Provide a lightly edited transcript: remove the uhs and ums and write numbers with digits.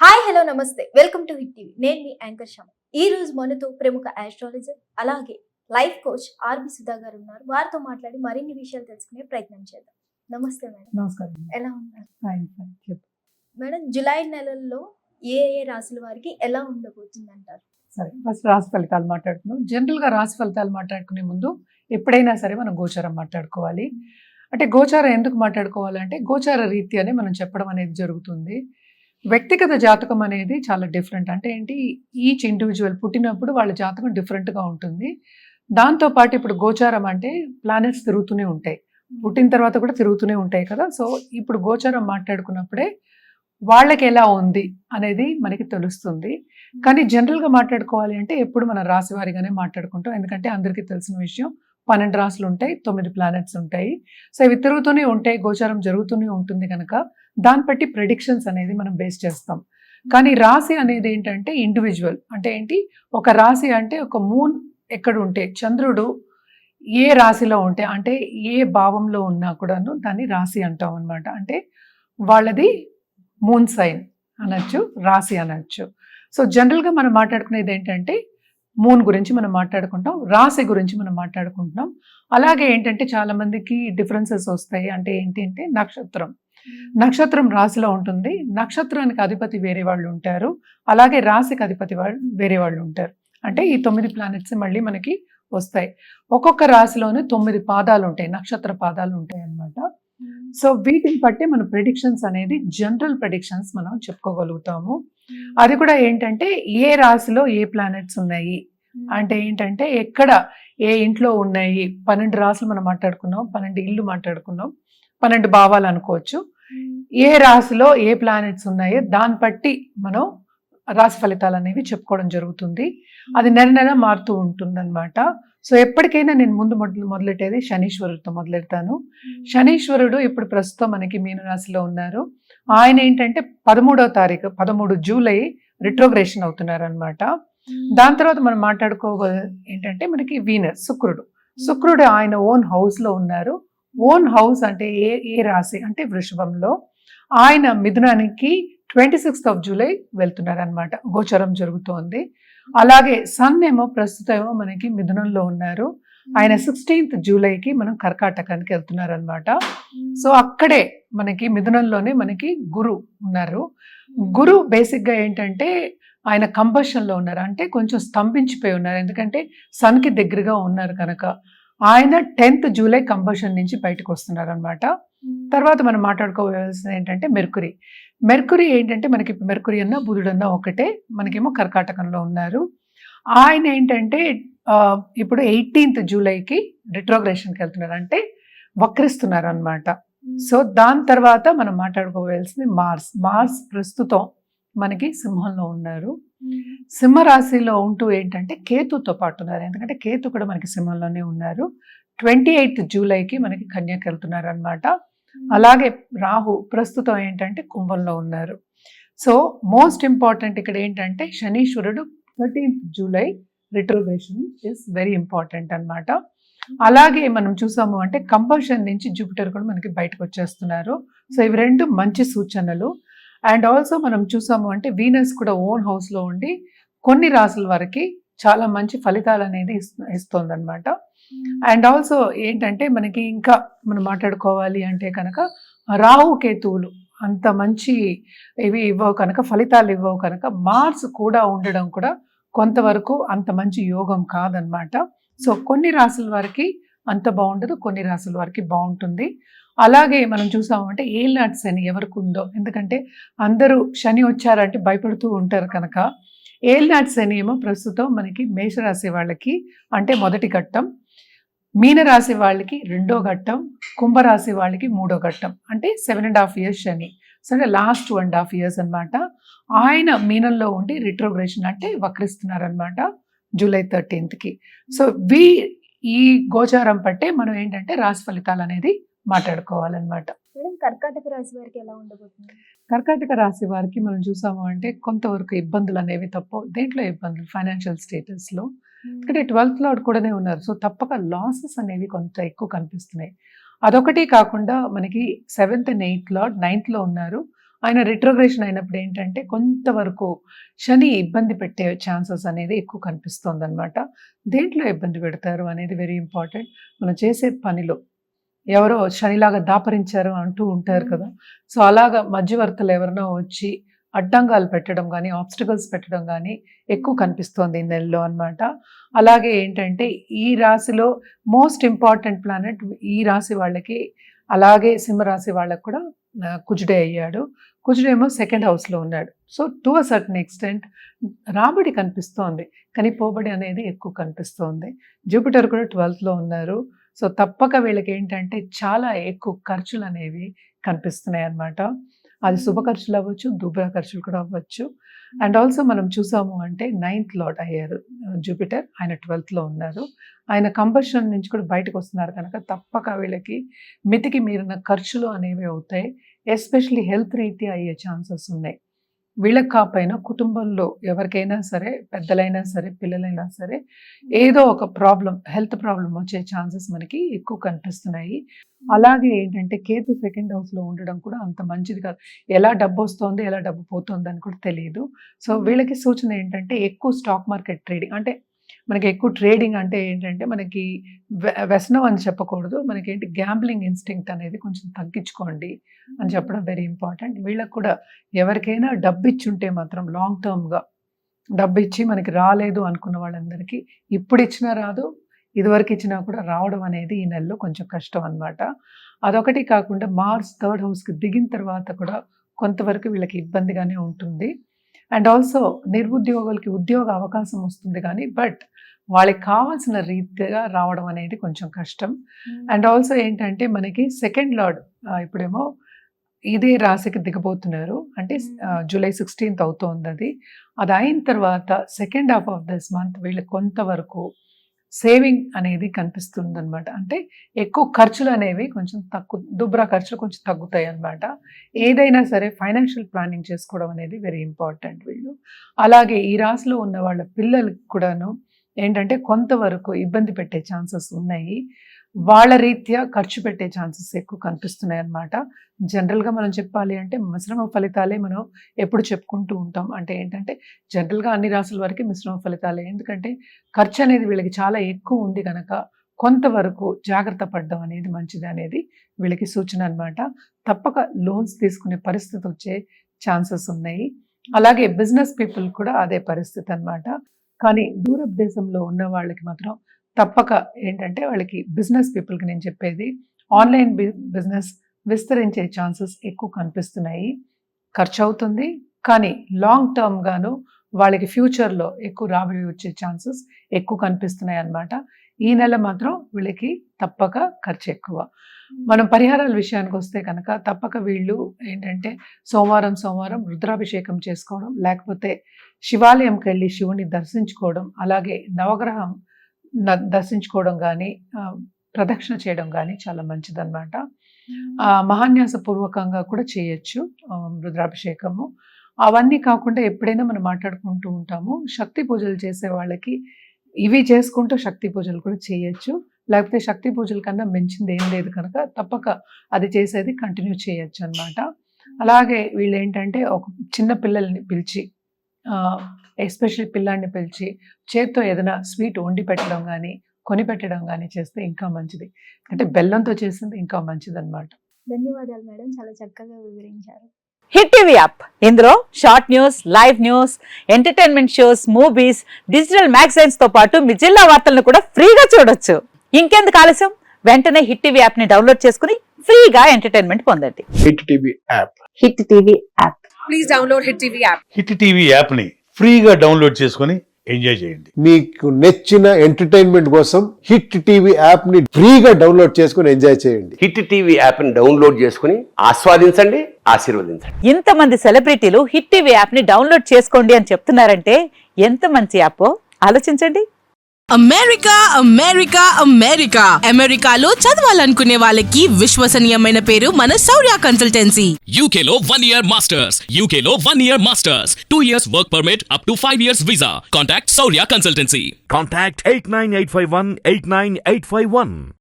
Hi hello నమస్తే welcome to hit TV. నేను మీ anchor శమ. ఈ రోజు మనతో ప్రముఖ ఆస్ట్రాలజర్ అలాగే లైఫ్ కోచ్ ఆర్బి సుధా గారు ఉన్నారు. వారితో మాట్లాడి మరిన్ని విషయాలు తెలుసుకునే ప్రయత్నం చేద్దాం. నమస్తే మేడం. నమస్కారం. ఎలా ఉన్నారు ఫైన్ ఫైన్ చెప్పు. మేడం? జూలై నెలల్లో ఏ ఏ రాశుల వారికి ఎలా ఉండబోతుంది అంటారు? సరే, ఫస్ట్ రాశి ఫలితాలు మాట్లాడుకుందాం. జనరల్గా రాశి ఫలితాలు మాట్లాడుకునే ముందు ఎప్పుడైనా సరే మనం గోచారం మాట్లాడుకోవాలి. అంటే గోచారం ఎందుకు మాట్లాడుకోవాలంటే గోచార రీత్యానే మనం చెప్పడం అనేది జరుగుతుంది. వ్యక్తిగత జాతకం అనేది చాలా డిఫరెంట్. అంటే ఏంటి, ఈచ్ ఇండివిజువల్ పుట్టినప్పుడు వాళ్ళ జాతకం డిఫరెంట్గా ఉంటుంది. దాంతోపాటు ఇప్పుడు గోచారం అంటే ప్లానెట్స్ తిరుగుతూనే ఉంటాయి, పుట్టిన తర్వాత కూడా తిరుగుతూనే ఉంటాయి కదా. సో ఇప్పుడు గోచారం మాట్లాడుకున్నప్పుడే వాళ్ళకి ఎలా ఉంది అనేది మనకి తెలుస్తుంది. కానీ జనరల్గా మాట్లాడుకోవాలి అంటే ఎప్పుడు మన రాశి వారిగానే మాట్లాడుకుంటాం. ఎందుకంటే అందరికీ తెలిసిన విషయం, 12 రాశులు ఉంటాయి, 9 ప్లానెట్స్ ఉంటాయి. సో ఇవి తిరుగుతూనే ఉంటాయి, గోచారం జరుగుతూనే ఉంటుంది కనుక దాన్ని బట్టి ప్రెడిక్షన్స్ అనేది మనం బేస్ చేస్తాం. కానీ రాశి అనేది ఏంటంటే ఇండివిజువల్. అంటే ఏంటి, ఒక రాశి అంటే ఒక మూన్ ఎక్కడ ఉంటే, చంద్రుడు ఏ రాశిలో ఉంటే, అంటే ఏ భావంలో ఉన్నా కూడాను దాన్ని రాశి అంటాం అనమాట. అంటే వాళ్ళది మూన్ సైన్ అనొచ్చు, రాశి అనొచ్చు. సో జనరల్గా మనం మాట్లాడుకునేది ఏంటంటే మూన్ గురించి మనం మాట్లాడుకుంటాం, రాశి గురించి మనం మాట్లాడుకుంటున్నాం. అలాగే ఏంటంటే చాలా మందికి డిఫరెన్సెస్ వస్తాయి. అంటే ఏంటి అంటే నక్షత్రం రాశిలో ఉంటుంది, నక్షత్రానికి అధిపతి వేరే వాళ్ళు ఉంటారు, అలాగే రాశికి అధిపతి వాళ్ళు వేరే వాళ్ళు ఉంటారు. అంటే ఈ 9 ప్లానెట్స్ మళ్ళీ మనకి వస్తాయి. ఒక్కొక్క రాశిలోనే 9 పాదాలు ఉంటాయి, నక్షత్ర పాదాలు ఉంటాయి అన్నమాట. సో వీటిని బట్టి మన ప్రెడిక్షన్స్ అనేది జనరల్ ప్రెడిక్షన్స్ మనం చెప్పుకోగలుగుతాము. అది కూడా ఏంటంటే ఏ రాశిలో ఏ ప్లానెట్స్ ఉన్నాయి, అంటే ఏంటంటే ఎక్కడ ఏ ఇంట్లో ఉన్నాయి. 12 రాశులు మనం మాట్లాడుకున్నాం, 12 ఇళ్ళు మాట్లాడుకున్నాం, 12 భావాలు అనుకోవచ్చు. ఏ రాశిలో ఏ ప్లానెట్స్ ఉన్నాయో దాన్ని బట్టి మనం రాశి ఫలితాలు అనేవి చెప్పుకోవడం జరుగుతుంది. అది నెల నెల మారుతూ ఉంటుంది అనమాట. సో ఎప్పటికైనా నేను ముందు మొదలెట్టేది శనీశ్వరుడితో మొదలెడతాను. శనీశ్వరుడు ఇప్పుడు ప్రస్తుతం మనకి మీనరాశిలో ఉన్నారు. ఆయన ఏంటంటే 13వ తారీఖు 13 జూలై రిట్రోగ్రేషన్ అవుతున్నారు అనమాట. దాని తర్వాత మనం మాట్లాడుకోవాలి ఏంటంటే మనకి వీనస్, శుక్రుడు ఆయన ఓన్ హౌస్లో ఉన్నారు. ఓన్ హౌస్ అంటే ఏ రాశి అంటే వృషభంలో. ఆయన మిథునానికి 26th జూలై వెళ్తున్నారు అనమాట, గోచరం జరుగుతోంది. అలాగే సన్ ఏమో ప్రస్తుతం ఏమో మనకి మిథునంలో ఉన్నారు. ఆయన 16th జూలైకి మనం కర్కాటకానికి వెళ్తున్నారు అనమాట. సో అక్కడే మనకి మిథునంలోనే మనకి గురు ఉన్నారు. గురు బేసిక్గా ఏంటంటే ఆయన కంబషన్లో ఉన్నారు, అంటే కొంచెం స్తంభించిపోయి ఉన్నారు. ఎందుకంటే సన్కి దగ్గరగా ఉన్నారు కనుక. ఆయన 10th జూలై కంబషన్ నుంచి బయటకు వస్తున్నారు అనమాట. తర్వాత మనం మాట్లాడుకోవాల్సింది ఏంటంటే మెర్కురీ ఏంటంటే మనకి మెర్కురీ అన్న బుధుడన్నా ఒకటే, మనకేమో కర్కాటకంలో ఉన్నారు. ఆయన ఏంటంటే ఇప్పుడు 18th జూలైకి రిట్రోగ్రేషన్కి వెళ్తున్నారు, అంటే వక్రిస్తున్నారు అనమాట. సో దాని తర్వాత మనం మాట్లాడుకోవాల్సింది మార్స్ ప్రస్తుతం మనకి సింహంలో ఉన్నారు. సింహరాశిలో ఉంటూ ఏంటంటే కేతుతో పాటు ఉన్నారు, ఎందుకంటే కేతు కూడా మనకి సింహంలోనే ఉన్నారు. 28th జూలైకి మనకి కన్యకి వెళ్తున్నారు అనమాట. అలాగే రాహు ప్రస్తుతం ఏంటంటే కుంభంలో ఉన్నారు. సో మోస్ట్ ఇంపార్టెంట్ ఇక్కడ ఏంటంటే శనీశ్వరుడు 13th July retrogression is very important అనమాట. అలాగే మనం చూసాము అంటే కంబషన్ నుంచి జూపిటర్ కూడా మనకి బయటకు వచ్చేస్తున్నారు. సో ఇవి రెండు మంచి సూచనలు. అండ్ ఆల్సో మనం చూసాము అంటే వీనస్ కూడా ఓన్ హౌస్లో ఉండి కొన్ని రాసుల వరకు చాలా మంచి ఫలితాలు అనేది ఇస్తుంది అనమాట. అండ్ ఆల్సో ఏంటంటే మనకి ఇంకా మనం మాట్లాడుకోవాలి అంటే కనుక రాహు కేతువులు అంత మంచి ఇవి ఇవ్వవు కనుక, ఫలితాలు ఇవ్వవు కనుక, మార్స్ కూడా ఉండడం కూడా కొంతవరకు అంత మంచి యోగం కాదనమాట. సో కొన్ని రాసుల వారికి అంత బాగుండదు, కొన్ని రాసుల వారికి బాగుంటుంది. అలాగే మనం చూసామంటే ఏలినాటి శని ఎవరికి ఉందో, ఎందుకంటే అందరూ శని వచ్చారంటే భయపడుతూ ఉంటారు కనుక. ఏలినాటి శని ఏమో ప్రస్తుతం మనకి మేషరాశి వాళ్ళకి అంటే మొదటి ఘట్టం, మీనరాశి వాళ్ళకి 2వ ఘట్టం, కుంభరాశి వాళ్ళకి 3వ ఘట్టం, అంటే 7.5 years శని. సో అంటే లాస్ట్ 2.5 years అనమాట. ఆయన మీనంలో ఉండి రిట్రోగ్రేషన్ అంటే వక్రిస్తున్నారు అనమాట జూలై 13th. సో ఈ గోచారం పట్టే మనం ఏంటంటే రాశి ఫలితాలు అనేది మాట్లాడుకోవాలన్నమాట. మేడం, కర్కాటక రాశి వారికి ఎలా ఉండబోతుంది? కర్కాటక రాశి వారికి మనం చూసాము అంటే కొంతవరకు ఇబ్బందులు అనేవి తప్ప. దేంట్లో ఇబ్బందులు? ఫైనాన్షియల్ స్టేటస్లో. ఎందుకంటే 12th లార్డ్ కూడానే ఉన్నారు. సో తప్పక లాసెస్ అనేవి కొంత ఎక్కువ కనిపిస్తున్నాయి. అదొకటి కాకుండా మనకి 7th and 8th lord 9th లో ఉన్నారు. ఆయన రిట్రోగ్రేషన్ అయినప్పుడు ఏంటంటే కొంతవరకు శని ఇబ్బంది పెట్టే ఛాన్సెస్ అనేది ఎక్కువ కనిపిస్తుంది అనమాట. దేంట్లో ఇబ్బంది పెడతారు అనేది వెరీ ఇంపార్టెంట్. మనం చేసే పనిలో ఎవరో శనిలాగా దాపరించారు అంటూ ఉంటారు కదా. సో అలాగా మధ్యవర్తులు ఎవరినో వచ్చి అడ్డంగాలు పెట్టడం కానీ, ఆబ్స్టికల్స్ పెట్టడం కానీ ఎక్కువ కనిపిస్తోంది ఈ నెలలో అనమాట. అలాగే ఏంటంటే ఈ రాశిలో మోస్ట్ ఇంపార్టెంట్ ప్లానెట్ ఈ రాశి వాళ్ళకి, అలాగే సింహరాశి వాళ్ళకి కూడా కుజుడే అయ్యాడు. కుజుడేమో సెకండ్ హౌస్లో ఉన్నాడు. So to a certain extent రాబడి కనిపిస్తోంది, కానీ పోబడి అనేది ఎక్కువ కనిపిస్తోంది. జూపిటర్ కూడా 12th ఉన్నారు. సో తప్పక వీళ్ళకి ఏంటంటే చాలా ఎక్కువ ఖర్చులు అనేవి కనిపిస్తున్నాయి అన్నమాట. అది శుభ ఖర్చులు అవ్వచ్చు, దుబ్ర ఖర్చులు కూడా అవ్వచ్చు. అండ్ ఆల్సో మనం చూసాము అంటే 9th లార్డ్ అయ్యారు జూపిటర్, ఆయన 12th ఉన్నారు. ఆయన కంబషన్ నుంచి కూడా బయటకు వస్తున్నారు కనుక తప్పక వీళ్ళకి మితికి మీరిన ఖర్చులు అనేవి అవుతాయి. ఎస్పెషలీ హెల్త్ రీత్యా అయ్యే ఛాన్సెస్ ఉన్నాయి. వీళ్ళకి కాకపోయినా కుటుంబంలో ఎవరికైనా సరే, పెద్దలైనా సరే, పిల్లలైనా సరే ఏదో ఒక ప్రాబ్లం, హెల్త్ ప్రాబ్లం వచ్చే ఛాన్సెస్ మనకి ఎక్కువ కనిపిస్తున్నాయి. అలాగే ఏంటంటే కేతు సెకండ్ హౌస్లో ఉండడం కూడా అంత మంచిది కాదు. ఎలా డబ్బు వస్తుంది, ఎలా డబ్బు పోతుంది అని కూడా తెలియదు. సో వీళ్ళకి సూచన ఏంటంటే ఎక్కువ స్టాక్ మార్కెట్ ట్రేడింగ్, అంటే మనకి ఎక్కువ ట్రేడింగ్ అంటే ఏంటంటే మనకి వ్యసనం అని చెప్పకూడదు, మనకి ఏంటి గ్యాంబ్లింగ్ ఇన్స్టింక్ట్ అనేది కొంచెం తగ్గించుకోండి అని చెప్పడం వెరీ ఇంపార్టెంట్. వీళ్ళకి కూడా ఎవరికైనా డబ్బు ఇచ్చుంటే మాత్రం లాంగ్ టర్మ్గా డబ్బు ఇచ్చి మనకి రాలేదు అనుకున్న వాళ్ళందరికీ ఇప్పుడు ఇచ్చినా రాదు, ఇదివరకు ఇచ్చినా కూడా రావడం అనేది ఈ నెలలో కొంచెం కష్టం అనమాట. అదొకటి కాకుండా మార్స్ 3rd హౌస్కి దిగిన తర్వాత కూడా కొంతవరకు వీళ్ళకి ఇబ్బందిగానే ఉంటుంది. అండ్ ఆల్సో నిరుద్యోగులకి ఉద్యోగ అవకాశం వస్తుంది కానీ బట్ వాళ్ళకి కావాల్సిన రీతిగా రావడం అనేది కొంచెం కష్టం. అండ్ ఆల్సో ఏంటంటే మనకి సెకండ్ లార్డ్ ఇప్పుడేమో ఇదే రాశికి దిగబోతున్నారు, అంటే జూలై 16th అవుతోంది. అది అయిన తర్వాత second half of this month వీళ్ళకి కొంతవరకు సేవింగ్ అనేది కనిపిస్తుంది అనమాట. అంటే ఎక్కువ ఖర్చులు అనేవి కొంచెం తక్కువ, దుబ్రా ఖర్చులు కొంచెం తగ్గుతాయి అనమాట. ఏదైనా సరే ఫైనాన్షియల్ ప్లానింగ్ చేసుకోవడం అనేది వెరీ ఇంపార్టెంట్ వీళ్ళు. అలాగే ఈ రాశిలో ఉన్న వాళ్ళ పిల్లలకి కూడాను ఏంటంటే కొంతవరకు ఇబ్బంది పెట్టే ఛాన్సెస్ ఉన్నాయి. వాళ్ళ రీత్యా ఖర్చు పెట్టే ఛాన్సెస్ ఎక్కువ కనిపిస్తున్నాయి అన్నమాట. జనరల్గా మనం చెప్పాలి అంటే మిశ్రమ ఫలితాలే మనం ఎప్పుడు చెప్పుకుంటూ ఉంటాం. అంటే ఏంటంటే జనరల్గా అన్ని రాసుల వరకు మిశ్రమ ఫలితాలే, ఎందుకంటే ఖర్చు అనేది వీళ్ళకి చాలా ఎక్కువ ఉంది కనుక కొంతవరకు జాగ్రత్త పడడం అనేది మంచిది అనేది వీళ్ళకి సూచన అన్నమాట. తప్పక లోన్స్ తీసుకునే పరిస్థితి వచ్చే ఛాన్సెస్ ఉన్నాయి. అలాగే బిజినెస్ పీపుల్ కూడా అదే పరిస్థితి అన్నమాట. కానీ దూర దేశంలో ఉన్న వాళ్ళకి మాత్రం తప్పక ఏంటంటే వాళ్ళకి బిజినెస్ పీపుల్కి నేను చెప్పేది ఆన్లైన్ బిజినెస్ విస్తరించే ఛాన్సెస్ ఎక్కువ కనిపిస్తున్నాయి. ఖర్చు అవుతుంది కానీ లాంగ్ టర్మ్ గాను వాళ్ళకి ఫ్యూచర్లో ఎక్కువ రాబడి వచ్చే ఛాన్సెస్ ఎక్కువ కనిపిస్తున్నాయి అన్నమాట. ఈ నెల మాత్రం వీళ్ళకి తప్పక ఖర్చు ఎక్కువ. మనం పరిహారాల విషయానికి వస్తే కనుక తప్పక వీళ్ళు ఏంటంటే సోమవారం రుద్రాభిషేకం చేసుకోవడం, లేకపోతే శివాలయంకి వెళ్ళి శివుని దర్శించుకోవడం, అలాగే నవగ్రహం దర్శించుకోవడం కానీ ప్రదక్షిణ చేయడం కానీ చాలా మంచిదన్నమాట. మహాన్యాస పూర్వకంగా కూడా చేయొచ్చు రుద్రాభిషేకము. అవన్నీ కాకుండా ఎప్పుడైనా మనం మాట్లాడుకుంటూ ఉంటాము, శక్తి పూజలు చేసే వాళ్ళకి ఇవి చేసుకుంటూ శక్తి పూజలు కూడా చేయొచ్చు. లేకపోతే శక్తి పూజల కన్నా మించింది ఏం లేదు కనుక తప్పక అది చేసేది కంటిన్యూ చేయొచ్చు అన్నమాట. అలాగే వీళ్ళు ఏంటంటే ఒక చిన్న పిల్లల్ని పిలిచి, ఎస్పెషల్లీ పిల్లాడిని పిలిచి చేత్తో ఏదైనా స్వీట్ వండి పెట్టడం కానీ కొని పెట్టడం కానీ చేస్తే ఇంకా మంచిది. అంటే బెల్లంతో చేసింది ఇంకా మంచిది అన్నమాట. ధన్యవాదాలు మేడం, చాలా చక్కగా వివరించారు. హిట్ టీవీ యాప్, ఇందులో short news, live news, entertainment shows, movies, digital magazines తో పాటు మీ జిల్లా వార్తలను కూడా ఫ్రీగా చూడొచ్చు. ఇంకెందుకు ఆలస్యం, వెంటనే హిట్ టీవీ యాప్ ని డౌన్లోడ్ చేసుకుని ఫ్రీగా ఎంటర్టైన్మెంట్ పొందండి. Hit TV app. Hit TV app. Please download hit TV app. Hit TV యాప్ని ఫ్రీగా డౌన్లోడ్ చేసుకొని ఎంజాయ్ చేయండి. మీకు నచ్చిన ఎంటర్టైన్మెంట్ కోసం హిట్ టీవీ యాప్ ని ఫ్రీగా డౌన్లోడ్ చేసుకొని ఎంజాయ్ చేయండి. హిట్ టీవీ యాప్ ని డౌన్లోడ్ చేసుకుని ఆస్వాదించండి, ఆశీర్వదించండి. ఇంతమంది సెలబ్రిటీలు హిట్ టీవీ యాప్ ని డౌన్లోడ్ చేసుకోండి అని చెప్తున్నారంటే ఎంత మంచి యాప్ ఆలోచించండి. అమెరికా అమెరికాలో చదవాలనుకునే వాళ్ళకి విశ్వసనీయమైన పేరు మన శౌర్య కన్సల్టెన్సీ. UK లో 1 year masters. UK లో 1 year masters. 2 years work permit up to 5 years visa. Contact Saurya Consultancy. Contact 89851 89851.